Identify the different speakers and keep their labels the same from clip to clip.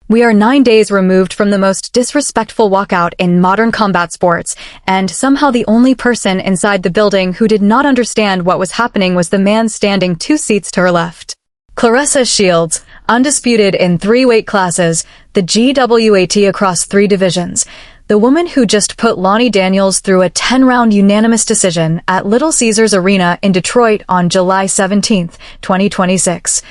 Speaker 1: We are 9 days removed from the most disrespectful walkout in modern combat sports, and somehow the only person inside the building who did not understand what was happening was the man standing 2 seats to her left. Claressa Shields, undisputed in 3 weight classes, the GWAT across 3 divisions. The woman who just put Lani Daniels through a 10-round unanimous decision at Little Caesars Arena in Detroit on July 17, 2026.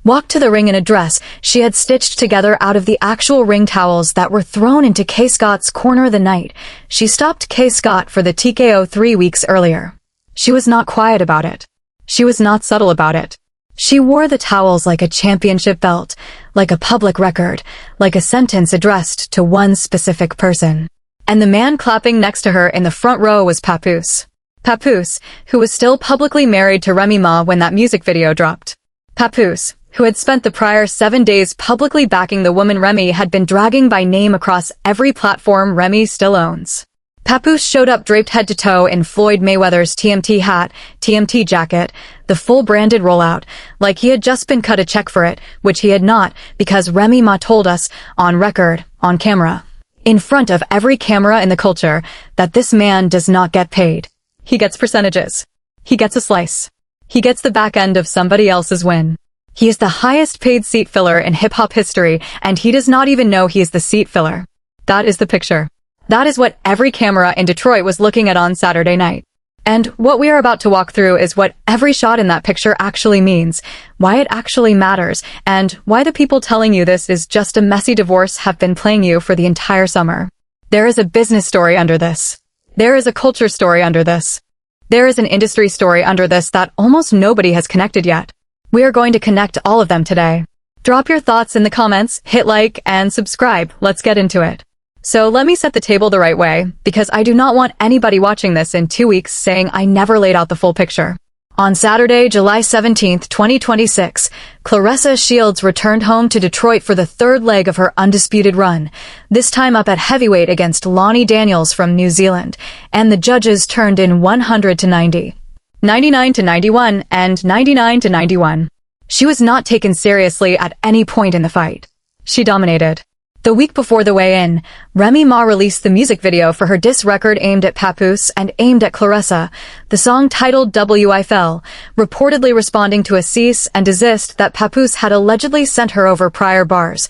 Speaker 1: Walked to the ring in a dress she had stitched together out of the actual ring towels that were thrown into Kaye Scott's corner of the night. She stopped Kaye Scott for the TKO 3 weeks earlier. She was not quiet about it. She was not subtle about it. She wore the towels like a championship belt, like a public record, like a sentence addressed to one specific person. And the man clapping next to her in the front row was Papoose. Papoose, who was still publicly married to Remy when that music video dropped. Papoose, who had spent the prior 7 days publicly backing the woman Remy had been dragging by name across every platform Remy still owns. Papoose showed up draped head to toe in Floyd Mayweather's TMT hat, TMT jacket, the full branded rollout, like he had just been cut a check for it, which he had not, because Remy told us, on record, on camera, in front of every camera in the culture, that this man does not get paid. He gets percentages. He gets a slice. He gets the back end of somebody else's win. He is the highest paid seat filler in hip-hop history, and he does not even know he is the seat filler. That is the picture. That is what every camera in Detroit was looking at on Saturday night. And what we are about to walk through is what every shot in that picture actually means, why it actually matters, and why the people telling you this is just a messy divorce have been playing you for the entire summer. There is a business story under this. There is a culture story under this. There is an industry story under this that almost nobody has connected yet. We are going to connect all of them today. Drop your thoughts in the comments, hit like, and subscribe. Let's get into it. So let me set the table the right way, because I do not want anybody watching this in 2 weeks saying I never laid out the full picture. On Saturday, July 17, 2026, Claressa Shields returned home to Detroit for the 3rd leg of her undisputed run, this time up at heavyweight against Lani Daniels from New Zealand, and the judges turned in 100-90. 99-91 and 99-91. She was not taken seriously at any point in the fight. She dominated. The week before the weigh-in, Remy released the music video for her diss record aimed at Papoose and aimed at Claressa, the song titled W.Y.F.L, reportedly responding to a cease and desist that Papoose had allegedly sent her over prior bars.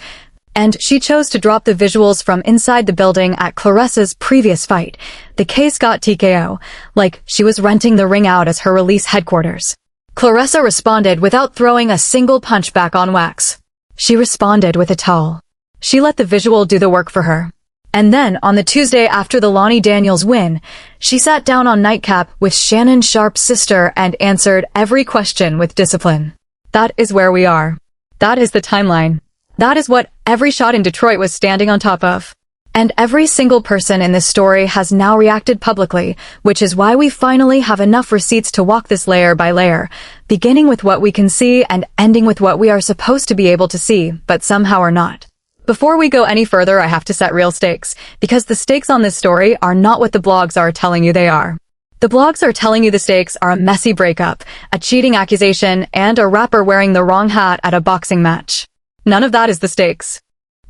Speaker 1: And she chose to drop the visuals from inside the building at Claressa's previous fight, the Kaye Scott TKO, like she was renting the ring out as her release headquarters. Claressa responded without throwing a single punch back on wax. She responded with a towel. She let the visual do the work for her. And then, on the Tuesday after the Lani Daniels win, she sat down on nightcap with Shannon Sharpe's sister and answered every question with discipline. That is where we are. That is the timeline. That is what every shot in Detroit was standing on top of. And every single person in this story has now reacted publicly, which is why we finally have enough receipts to walk this layer by layer, beginning with what we can see and ending with what we are supposed to be able to see, but somehow are not. Before we go any further, I have to set real stakes, because the stakes on this story are not what the blogs are telling you they are. The blogs are telling you the stakes are a messy breakup, a cheating accusation, and a rapper wearing the wrong hat at a boxing match. None of that is the stakes.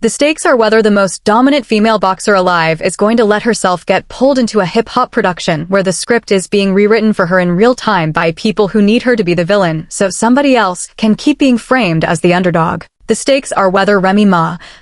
Speaker 1: The stakes are whether the most dominant female boxer alive is going to let herself get pulled into a hip-hop production where the script is being rewritten for her in real time by people who need her to be the villain so somebody else can keep being framed as the underdog. The stakes are whether Remy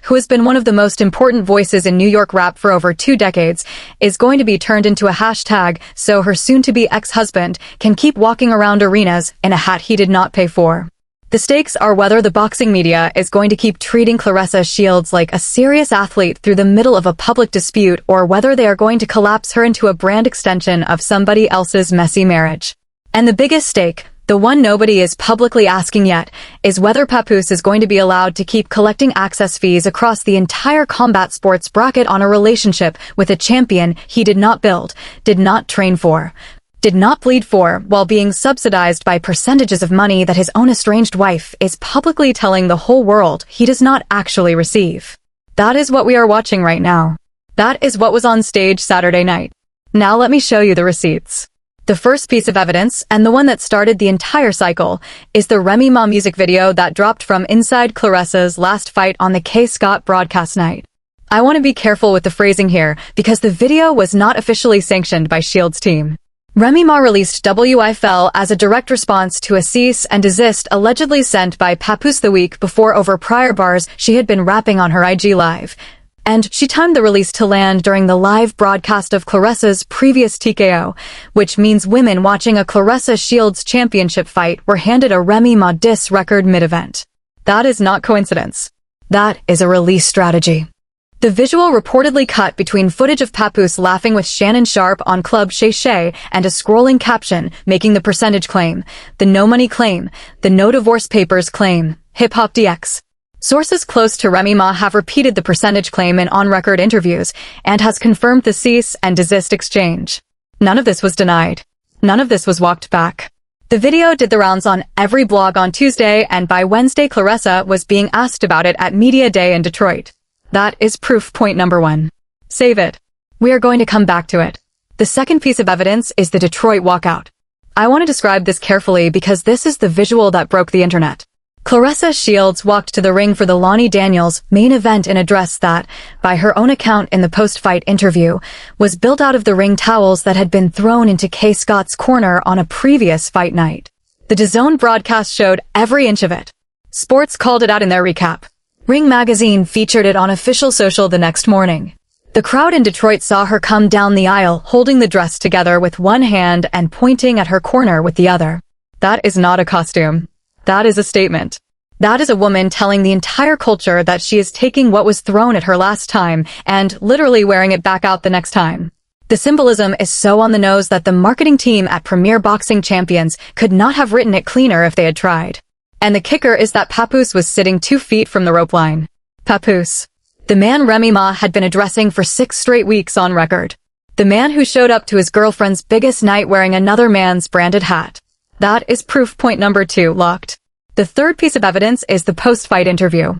Speaker 1: who has been one of the most important voices in New York rap for over 2 decades, is going to be turned into a hashtag so her soon-to-be ex-husband can keep walking around arenas in a hat he did not pay for. The stakes are whether the boxing media is going to keep treating Claressa Shields like a serious athlete through the middle of a public dispute, or whether they are going to collapse her into a brand extension of somebody else's messy marriage. And the biggest stake, the one nobody is publicly asking yet, is whether Papoose is going to be allowed to keep collecting access fees across the entire combat sports bracket on a relationship with a champion he did not build, did not train for, did not bleed for, while being subsidized by percentages of money that his own estranged wife is publicly telling the whole world he does not actually receive. That is what we are watching right now. That is what was on stage Saturday night. Now let me show you the receipts. The first piece of evidence, and the one that started the entire cycle, is the Remy Ma music video that dropped from inside Claressa's last fight on the Kaye Scott broadcast night. I want to be careful with the phrasing here, because the video was not officially sanctioned by Shields' team. Remy Ma released W.Y.F.L as a direct response to a cease and desist allegedly sent by Papoose the week before over prior bars she had been rapping on her IG Live. And she timed the release to land during the live broadcast of Claressa's previous TKO, which means women watching a Claressa Shields championship fight were handed a Remy Ma diss record mid-event. That is not coincidence. That is a release strategy. The visual reportedly cut between footage of Papoose laughing with Shannon Sharp on Club Shay Shay and a scrolling caption making the percentage claim, the no money claim, the no divorce papers claim, Hip Hop DX. Sources close to Remy Ma have repeated the percentage claim in on-record interviews and has confirmed the cease and desist exchange. None of this was denied. None of this was walked back. The video did the rounds on every blog on Tuesday, and by Wednesday Claressa was being asked about it at Media Day in Detroit. That is proof point number 1. Save it. We are going to come back to it. The second piece of evidence is the Detroit Walkout. I want to describe this carefully because this is the visual that broke the internet. Claressa Shields walked to the ring for the Lani Daniels main event in a dress that, by her own account in the post-fight interview, was built out of the ring towels that had been thrown into Kaye Scott's corner on a previous fight night. The DAZN broadcast showed every inch of it. Sports called it out in their recap. Ring magazine featured it on official social the next morning. The crowd in Detroit saw her come down the aisle holding the dress together with one hand and pointing at her corner with the other. That is not a costume. That is a statement. That is a woman telling the entire culture that she is taking what was thrown at her last time and literally wearing it back out the next time. The symbolism is so on the nose that the marketing team at Premier Boxing Champions could not have written it cleaner if they had tried. And the kicker is that Papoose was sitting 2 feet from the rope line. Papoose. The man Remy Ma had been addressing for 6 straight weeks on record. The man who showed up to his girlfriend's biggest night wearing another man's branded hat. That is proof point number 2 locked. The third piece of evidence is the post-fight interview.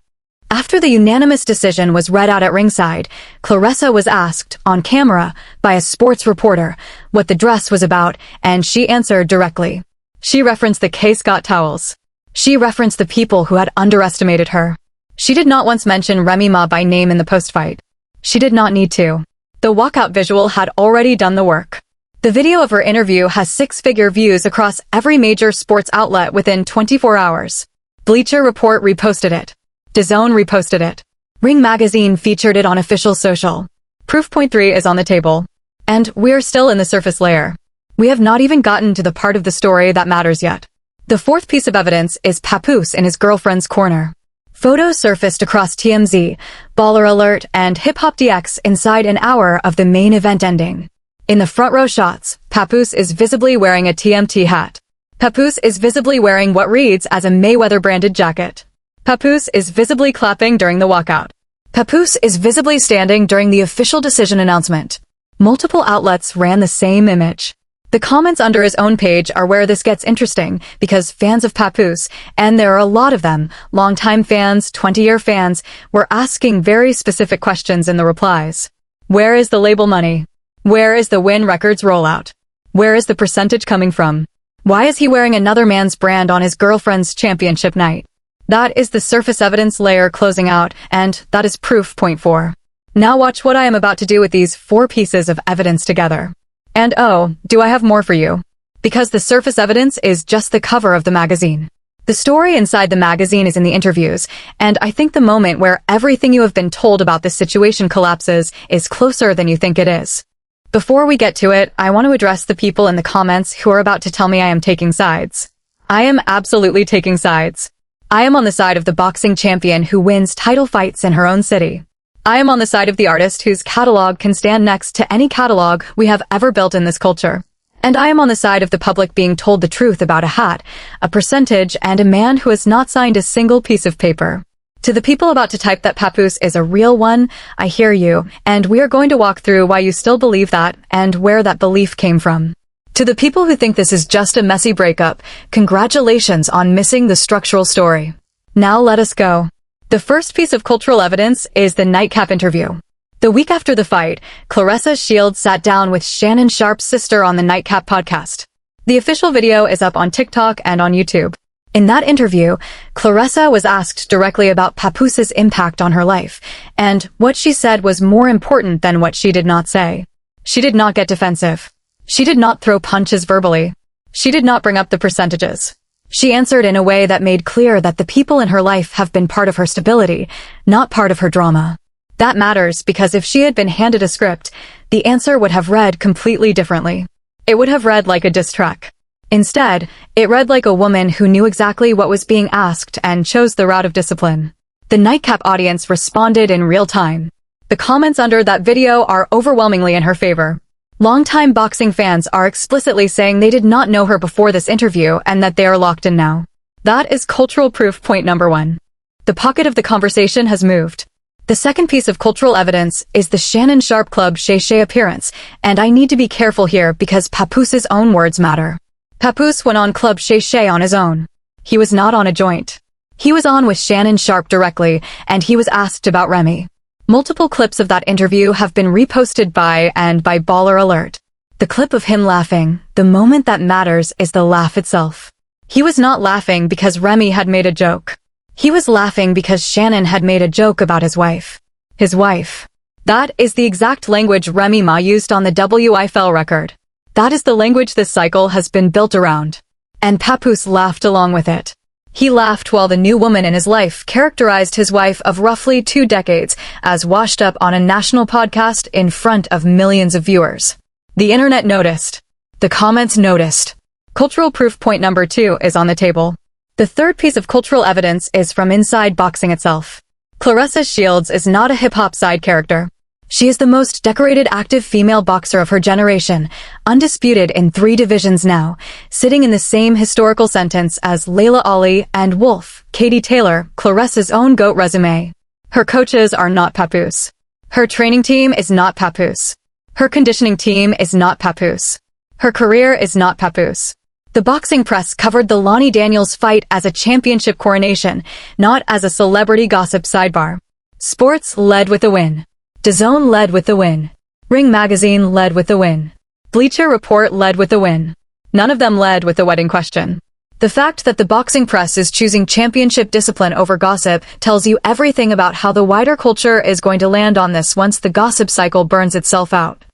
Speaker 1: After the unanimous decision was read out at ringside, Claressa was asked, on camera, by a sports reporter, what the dress was about, and she answered directly. She referenced the Kaye Scott towels. She referenced the people who had underestimated her. She did not once mention Remy Ma by name in the post-fight. She did not need to. The walkout visual had already done the work. The video of her interview has 6-figure views across every major sports outlet within 24 hours. Bleacher Report reposted it. DAZN reposted it. Ring Magazine featured it on official social. Proof point 3 is on the table. And we're still in the surface layer. We have not even gotten to the part of the story that matters yet. The fourth piece of evidence is Papoose in his girlfriend's corner. Photos surfaced across TMZ, Baller Alert, and Hip Hop DX inside an hour of the main event ending. In the front row shots, Papoose is visibly wearing a TMT hat. Papoose is visibly wearing what reads as a Mayweather-branded jacket. Papoose is visibly clapping during the walkout. Papoose is visibly standing during the official decision announcement. Multiple outlets ran the same image. The comments under his own page are where this gets interesting, because fans of Papoose, and there are a lot of them, longtime fans, 20-year fans, were asking very specific questions in the replies. Where is the label money? Where is the Win Records rollout? Where is the percentage coming from? Why is he wearing another man's brand on his girlfriend's championship night? That is the surface evidence layer closing out, and that is proof point 4. Now watch what I am about to do with these 4 pieces of evidence together. And oh, do I have more for you? Because the surface evidence is just the cover of the magazine. The story inside the magazine is in the interviews, and I think the moment where everything you have been told about this situation collapses is closer than you think it is. Before we get to it, I want to address the people in the comments who are about to tell me I am taking sides. I am absolutely taking sides. I am on the side of the boxing champion who wins title fights in her own city. I am on the side of the artist whose catalog can stand next to any catalog we have ever built in this culture. And I am on the side of the public being told the truth about a hat, a percentage, and a man who has not signed a single piece of paper. To the people about to type that Papoose is a real one, I hear you, and we are going to walk through why you still believe that and where that belief came from. To the people who think this is just a messy breakup, congratulations on missing the structural story. Now let us go. The first piece of cultural evidence is the nightcap interview. The week after the fight, Claressa Shields sat down with Shannon Sharpe's sister on the Nightcap podcast. The official video is up on TikTok and on YouTube. In that interview, Claressa was asked directly about Papoose's impact on her life, and what she said was more important than what she did not say. She did not get defensive. She did not throw punches verbally. She did not bring up the percentages. She answered in a way that made clear that the people in her life have been part of her stability, not part of her drama. That matters because if she had been handed a script, the answer would have read completely differently. It would have read like a diss track. Instead, it read like a woman who knew exactly what was being asked and chose the route of discipline. The Nightcap audience responded in real time. The comments under that video are overwhelmingly in her favor. Longtime boxing fans are explicitly saying they did not know her before this interview and that they are locked in now. That is cultural proof point number 1. The pocket of the conversation has moved. The second piece of cultural evidence is the Shannon Sharpe Club Shay Shay appearance, and I need to be careful here because Papoose's own words matter. Papoose went on Club Shay Shay on his own. He was not on a joint. He was on with Shannon Sharpe directly, and he was asked about Remy. Multiple clips of that interview have been reposted by Baller Alert. The clip of him laughing, the moment that matters is the laugh itself. He was not laughing because Remy had made a joke. He was laughing because Shannon had made a joke about his wife. His wife. That is the exact language Remy Ma used on the W.Y.F.L record. That is the language this cycle has been built around. And Papoose laughed along with it. He laughed while the new woman in his life characterized his wife of roughly 2 decades as washed up on a national podcast in front of millions of viewers. The internet noticed. The comments noticed. Cultural proof point number 2 is on the table. The third piece of cultural evidence is from inside boxing itself. Claressa Shields is not a hip-hop side character. She is the most decorated active female boxer of her generation, undisputed in 3 divisions now, sitting in the same historical sentence as Layla Ali and Wolf, Katie Taylor, Claressa's own GOAT resume. Her coaches are not Papoose. Her training team is not Papoose. Her conditioning team is not Papoose. Her career is not Papoose. The boxing press covered the Lani Daniels fight as a championship coronation, not as a celebrity gossip sidebar. Sports led with the win. DAZN led with the win. Ring Magazine led with the win. Bleacher Report led with the win. None of them led with the wedding question. The fact that the boxing press is choosing championship discipline over gossip tells you everything about how the wider culture is going to land on this once the gossip cycle burns itself out.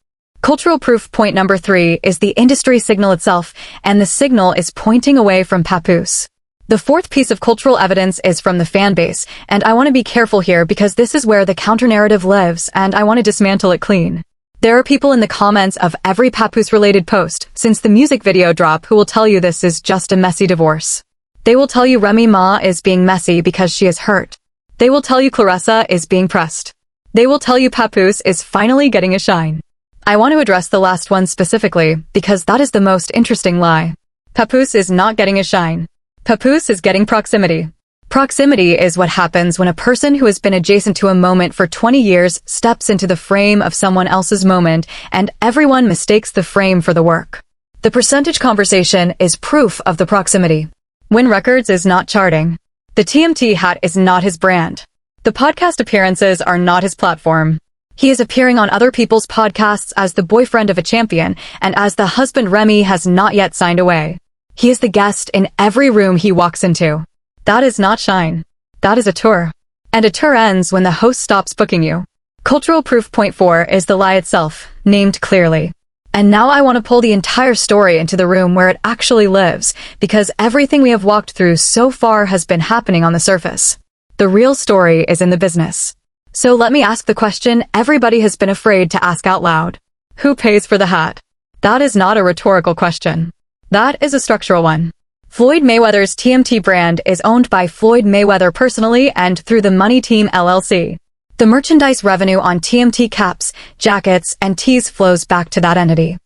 Speaker 1: Cultural proof point number 3 is the industry signal itself, and the signal is pointing away from Papoose. The fourth piece of cultural evidence is from the fan base, and I want to be careful here because this is where the counter-narrative lives, and I want to dismantle it clean. There are people in the comments of every Papoose-related post since the music video drop who will tell you this is just a messy divorce. They will tell you Remy Ma is being messy because she is hurt. They will tell you Claressa is being pressed. They will tell you Papoose is finally getting a shine. I want to address the last one specifically because that is the most interesting lie. Papoose is not getting a shine. Papoose is getting proximity. Proximity is what happens when a person who has been adjacent to a moment for 20 years steps into the frame of someone else's moment and everyone mistakes the frame for the work. The percentage conversation is proof of the proximity. Win Records is not charting. The TMT hat is not his brand. The podcast appearances are not his platform. He is appearing on other people's podcasts as the boyfriend of a champion and as the husband Remy has not yet signed away. He is the guest in every room he walks into. That is not shine. That is a tour. And a tour ends when the host stops booking you. Cultural proof point 4 is the lie itself, named clearly. And now I want to pull the entire story into the room where it actually lives, because everything we have walked through so far has been happening on the surface. The real story is in the business. So let me ask the question everybody has been afraid to ask out loud. Who pays for the hat? That is not a rhetorical question. That is a structural one. Floyd Mayweather's TMT brand is owned by Floyd Mayweather personally and through the Money Team LLC. The merchandise revenue on TMT caps, jackets, and tees flows back to that entity.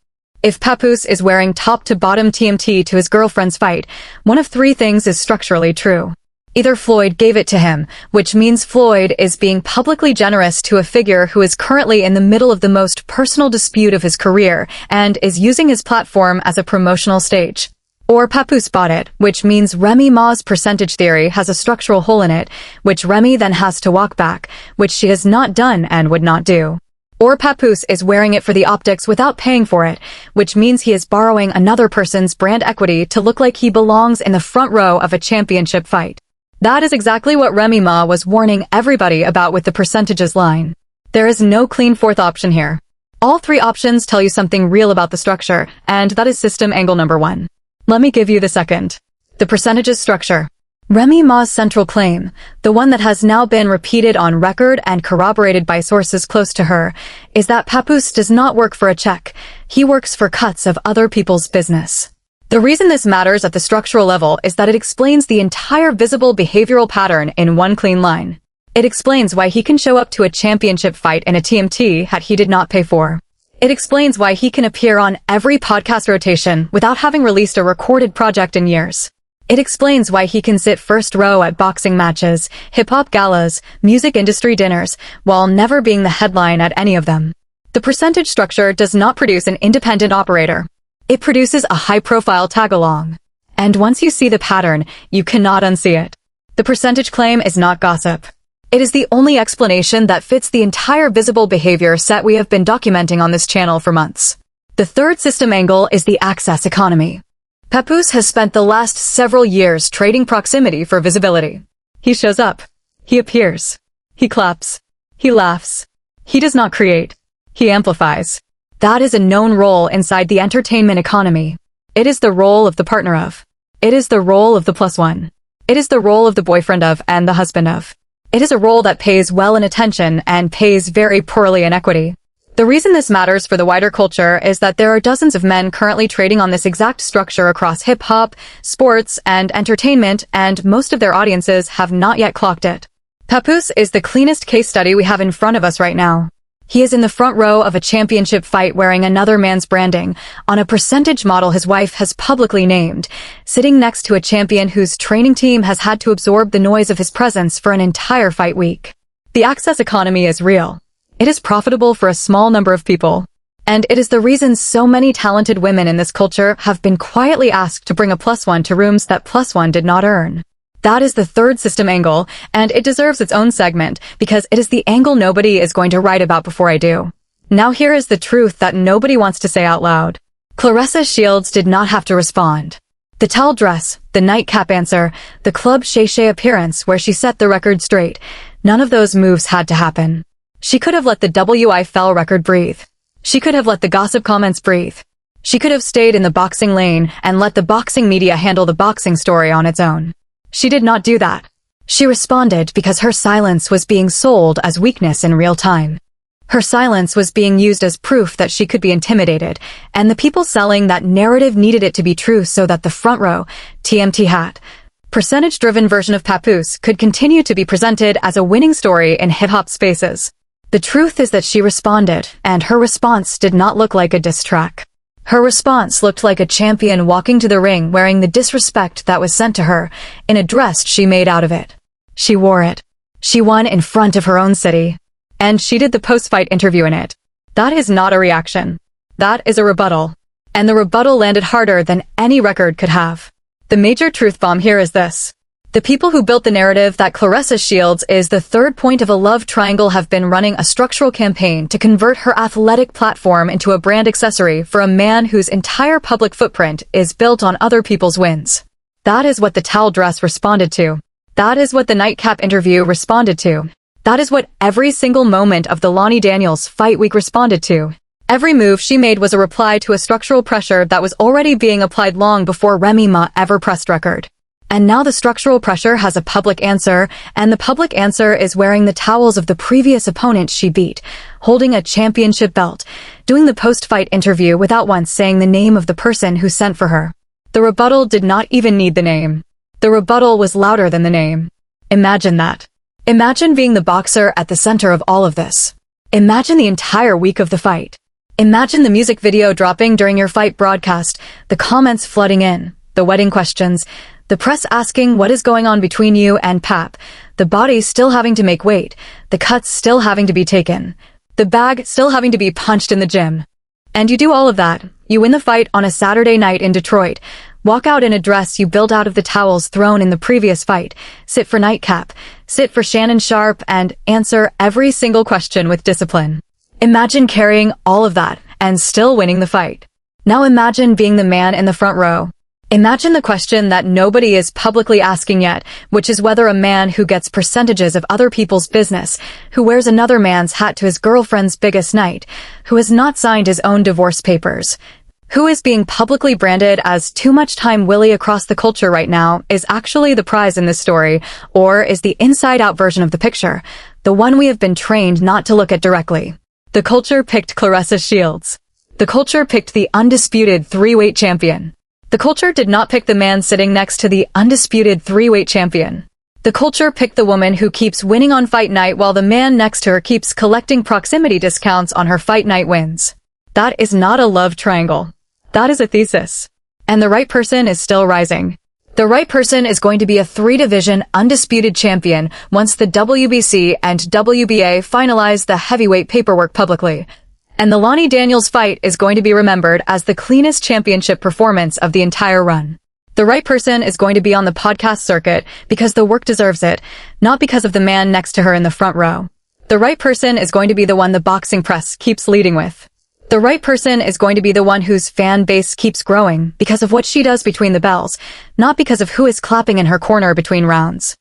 Speaker 1: If Papoose is wearing top-to-bottom TMT to his girlfriend's fight, one of 3 things is structurally true. Either Floyd gave it to him, which means Floyd is being publicly generous to a figure who is currently in the middle of the most personal dispute of his career and is using his platform as a promotional stage. Or Papoose bought it, which means Remy Ma's percentage theory has a structural hole in it, which Remy then has to walk back, which she has not done and would not do. Or Papoose is wearing it for the optics without paying for it, which means he is borrowing another person's brand equity to look like he belongs in the front row of a championship fight. That is exactly what Remy Ma was warning everybody about with the percentages line. There is no clean fourth option here. All three options tell you something real about the structure, and that is system angle number 1. Let me give you the second. The percentages structure. Remy Ma's central claim, the one that has now been repeated on record and corroborated by sources close to her, is that Papoose does not work for a check. He works for cuts of other people's business. The reason this matters at the structural level is that it explains the entire visible behavioral pattern in one clean line. It explains why he can show up to a championship fight in a TMT hat he did not pay for. It explains why he can appear on every podcast rotation without having released a recorded project in years. It explains why he can sit first row at boxing matches, hip-hop galas, music industry dinners, while never being the headline at any of them. The percentage structure does not produce an independent operator. It produces a high-profile tag-along. And once you see the pattern, you cannot unsee it. The percentage claim is not gossip. It is the only explanation that fits the entire visible behavior set we have been documenting on this channel for months. The third system angle is the access economy. Papoose has spent the last several years trading proximity for visibility. He shows up. He appears. He claps. He laughs. He does not create. He amplifies. That is a known role inside the entertainment economy. It is the role of the partner of. It is the role of the plus one. It is the role of the boyfriend of and the husband of. It is a role that pays well in attention and pays very poorly in equity. The reason this matters for the wider culture is that there are dozens of men currently trading on this exact structure across hip-hop, sports, and entertainment, and most of their audiences have not yet clocked it. Papoose is the cleanest case study we have in front of us right now. He is in the front row of a championship fight wearing another man's branding, on a percentage model his wife has publicly named, sitting next to a champion whose training team has had to absorb the noise of his presence for an entire fight week. The access economy is real. It is profitable for a small number of people. And it is the reason so many talented women in this culture have been quietly asked to bring a plus one to rooms that plus one did not earn. That is the third system angle, and it deserves its own segment because it is the angle nobody is going to write about before I do. Now here is the truth that nobody wants to say out loud. Claressa Shields did not have to respond. The towel dress, the nightcap answer, the club shay appearance where she set the record straight, none of those moves had to happen. She could have let the W.Y.F.L record breathe. She could have let the gossip comments breathe. She could have stayed in the boxing lane and let the boxing media handle the boxing story on its own. She did not do that. She responded because her silence was being sold as weakness in real time. Her silence was being used as proof that she could be intimidated, and the people selling that narrative needed it to be true so that the front row, TMT Hat, percentage-driven version of Papoose could continue to be presented as a winning story in hip-hop spaces. The truth is that she responded, and her response did not look like a diss track. Her response looked like a champion walking to the ring wearing the disrespect that was sent to her, in a dress she made out of it. She wore it. She won in front of her own city. And she did the post-fight interview in it. That is not a reaction. That is a rebuttal. And the rebuttal landed harder than any record could have. The major truth bomb here is this. The people who built the narrative that Claressa Shields is the third point of a love triangle have been running a structural campaign to convert her athletic platform into a brand accessory for a man whose entire public footprint is built on other people's wins. That is what the towel dress responded to. That is what the nightcap interview responded to. That is what every single moment of the Lani Daniels fight week responded to. Every move she made was a reply to a structural pressure that was already being applied long before Remy Ma ever pressed record. And now the structural pressure has a public answer, and the public answer is wearing the towels of the previous opponent she beat, holding a championship belt, doing the post-fight interview without once saying the name of the person who sent for her. The rebuttal did not even need the name. The rebuttal was louder than the name. Imagine that. Imagine being the boxer at the center of all of this. Imagine the entire week of the fight. Imagine the music video dropping during your fight broadcast, the comments flooding in, the wedding questions, the press asking what is going on between you and Pap, the body still having to make weight, the cuts still having to be taken, the bag still having to be punched in the gym. And you do all of that. You win the fight on a Saturday night in Detroit, walk out in a dress you built out of the towels thrown in the previous fight, sit for nightcap, sit for Shannon Sharp, and answer every single question with discipline. Imagine carrying all of that and still winning the fight. Now imagine being the man in the front row. Imagine the question that nobody is publicly asking yet, which is whether a man who gets percentages of other people's business, who wears another man's hat to his girlfriend's biggest night, who has not signed his own divorce papers, who is being publicly branded as too much time Willie across the culture right now, is actually the prize in this story, or is the inside-out version of the picture, the one we have been trained not to look at directly. The culture picked Claressa Shields. The culture picked the undisputed three-weight champion. The culture did not pick the man sitting next to the undisputed three-weight champion. The culture picked the woman who keeps winning on fight night while the man next to her keeps collecting proximity discounts on her fight night wins. That is not a love triangle. That is a thesis. And the right person is still rising. The right person is going to be a three-division undisputed champion once the WBC and WBA finalize the heavyweight paperwork publicly. And the Lani Daniels fight is going to be remembered as the cleanest championship performance of the entire run. The right person is going to be on the podcast circuit because the work deserves it, not because of the man next to her in the front row. The right person is going to be the one the boxing press keeps leading with. The right person is going to be the one whose fan base keeps growing because of what she does between the bells, not because of who is clapping in her corner between rounds.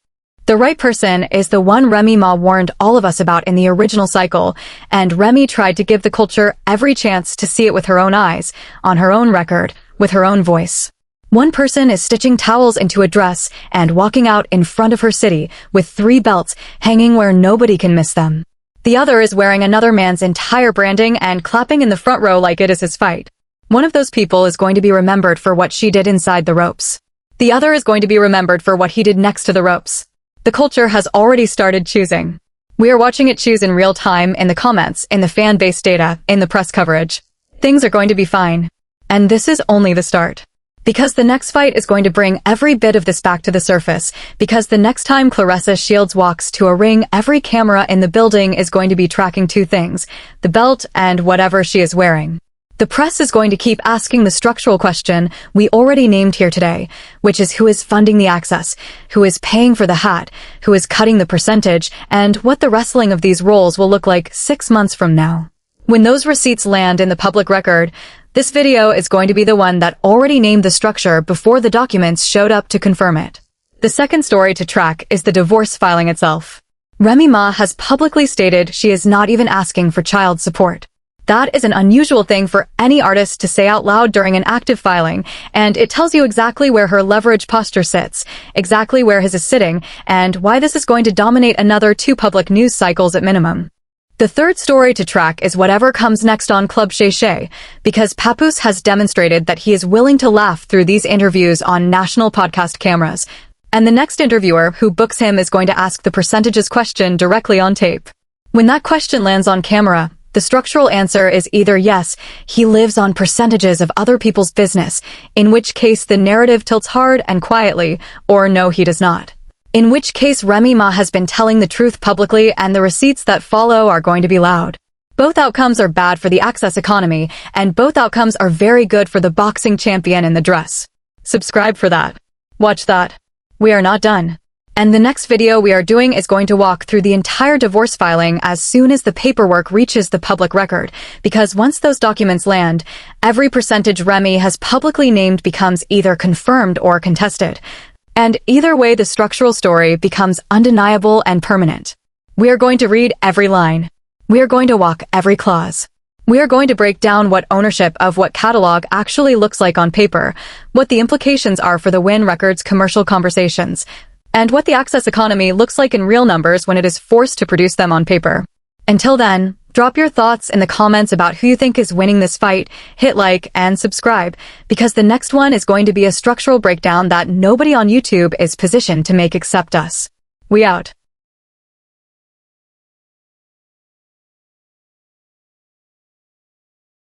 Speaker 1: The right person is the one Remy Ma warned all of us about in the original cycle, and Remy tried to give the culture every chance to see it with her own eyes, on her own record, with her own voice. One person is stitching towels into a dress and walking out in front of her city with 3 belts hanging where nobody can miss them. The other is wearing another man's entire branding and clapping in the front row like it is his fight. One of those people is going to be remembered for what she did inside the ropes. The other is going to be remembered for what he did next to the ropes. The culture has already started choosing. We are watching it choose in real time, in the comments, in the fan base data, in the press coverage. Things are going to be fine. And this is only the start. Because the next fight is going to bring every bit of this back to the surface. Because the next time Claressa Shields walks to a ring, every camera in the building is going to be tracking 2 things, the belt and whatever she is wearing. The press is going to keep asking the structural question we already named here today, which is who is funding the access, who is paying for the hat, who is cutting the percentage, and what the wrestling of these roles will look like 6 months from now. When those receipts land in the public record, this video is going to be the one that already named the structure before the documents showed up to confirm it. The second story to track is the divorce filing itself. Remy Ma has publicly stated she is not even asking for child support. That is an unusual thing for any artist to say out loud during an active filing, and it tells you exactly where her leverage posture sits, exactly where his is sitting, and why this is going to dominate another 2 public news cycles at minimum. The third story to track is whatever comes next on Club Shay Shay, because Papoose has demonstrated that he is willing to laugh through these interviews on national podcast cameras, and the next interviewer who books him is going to ask the percentages question directly on tape. When that question lands on camera, the structural answer is either yes, he lives on percentages of other people's business, in which case the narrative tilts hard and quietly, or no, he does not. In which case Remy Ma has been telling the truth publicly and the receipts that follow are going to be loud. Both outcomes are bad for the access economy, and both outcomes are very good for the boxing champion in the dress. Subscribe for that. Watch that. We are not done. And the next video we are doing is going to walk through the entire divorce filing as soon as the paperwork reaches the public record, because once those documents land, every percentage Remy has publicly named becomes either confirmed or contested. And either way, the structural story becomes undeniable and permanent. We are going to read every line. We are going to walk every clause. We are going to break down what ownership of what catalog actually looks like on paper, what the implications are for the Win Records commercial conversations, and what the access economy looks like in real numbers when it is forced to produce them on paper. Until then, drop your thoughts in the comments about who you think is winning this fight, hit like and subscribe, because the next one is going to be a structural breakdown that nobody on YouTube is positioned to make except us. We out.